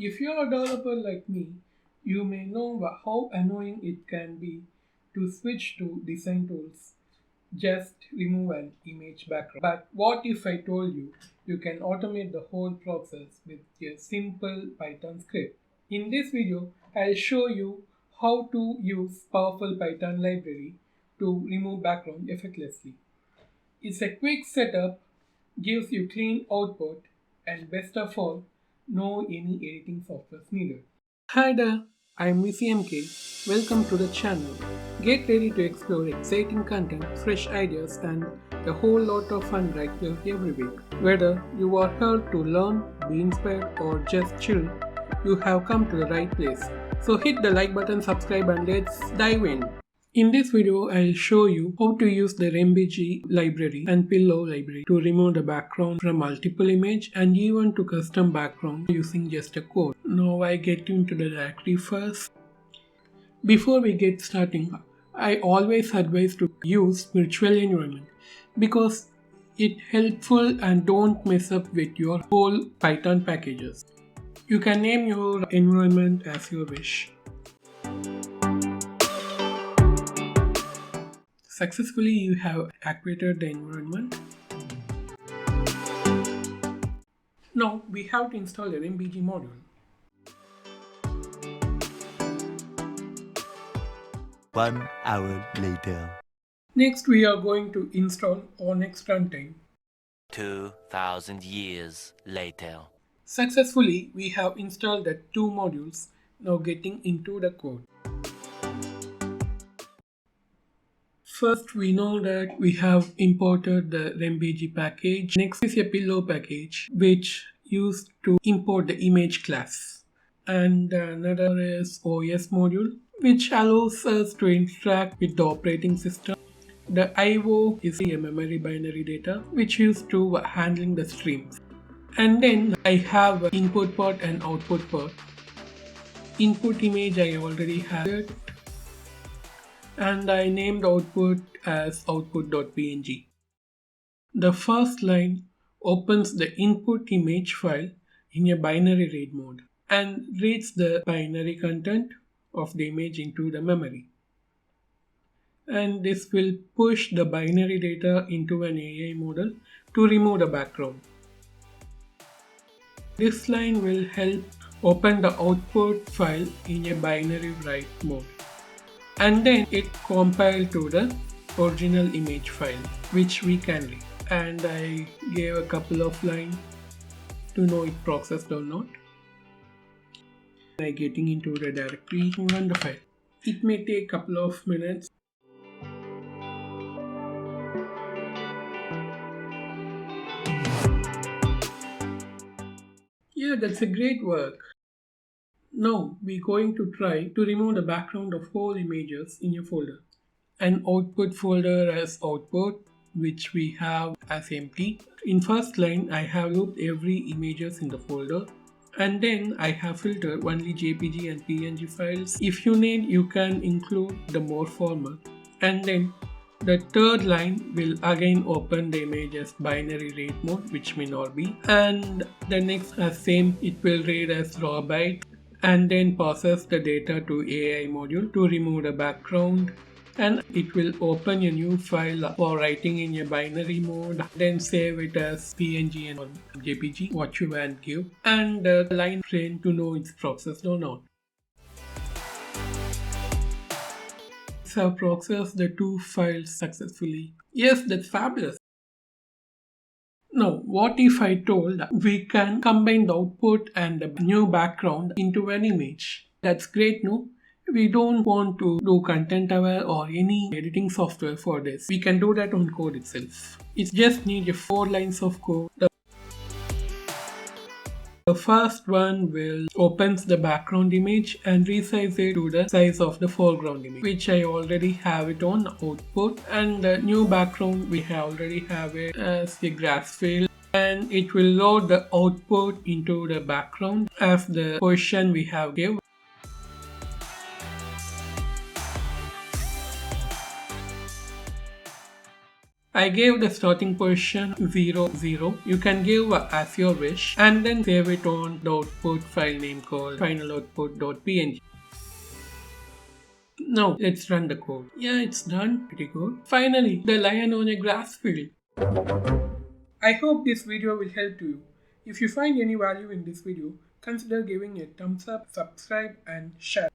If you're a developer like me, you may know how annoying it can be to switch to design tools. Just remove an image background. But what if I told you you can automate the whole process with a simple Python script? In this video, I'll show you how to use powerful Python library to remove background effortlessly. It's a quick setup, gives you clean output, and best of all, no any editing software needed. Hi there, I'm VCMK. Welcome to the channel. Get ready to explore exciting content, fresh ideas, and a whole lot of fun right here every week. Whether you are here to learn, be inspired, or just chill, you have come to the right place. So hit the like button, subscribe, and let's dive in. In this video, I'll show you how to use the rembg library and pillow library to remove the background from multiple images and even to custom background using just a code. Now I get into the directory first. Before we get starting, I always advise to use virtual environment because it's helpful and don't mess up with your whole Python packages. You can name your environment as you wish. Successfully, you have activated the environment. Now we have to install a rembg module. 1 hour later. Next, we are going to install onnxruntime. 2,000 years later. Successfully, we have installed the two modules. Now getting into the code. First, we know that we have imported the rembg package. Next is a pillow package which used to import the image class. And another is OS module which allows us to interact with the operating system. The IO is a memory binary data which used to handling the streams. And then I have an input part and output part. Input image I already have it. And I named output as output.png. The first line opens the input image file in a binary read mode and reads the binary content of the image into the memory. And this will push the binary data into an AI model to remove the background. This line will help open the output file in a binary write mode. And then it compiled to the original image file which we can read. And I gave a couple of lines to know it processed or not. By getting into the directory to run the file. It may take a couple of minutes. Yeah, that's a great work. Now we're going to try to remove the background of whole images in your folder. An output folder as output which we have as empty. In first line I have looped every images in the folder and then I have filtered only JPG and PNG files. If you need you can include the more format. And then the third line will again open the image as binary read mode which may not be. And the next as same it will read as raw byte. And then process the data to AI module to remove the background, and it will open a new file for writing in a binary mode, then save it as PNG and JPG what you want to give, and the line print to know it's processed or not. So I've processed the two files successfully. Yes, that's fabulous. Now, what if I told we can combine the output and the new background into an image? That's great, no? We don't want to do content aware or any editing software for this. We can do that on code itself. It just needs 4 lines of code. The first one will opens the background image and resize it to the size of the foreground image, which I already have it on output. And the new background we already have it as a grass field, and it will load the output into the background as the position we have given. I gave the starting position 0, 0. You can give as your wish and then save it on the output file name called finaloutput.png. Now let's run the code. Yeah, it's done. Pretty good. Finally, the lion on a grass field. I hope this video will help to you. If you find any value in this video, consider giving a thumbs up, subscribe and share.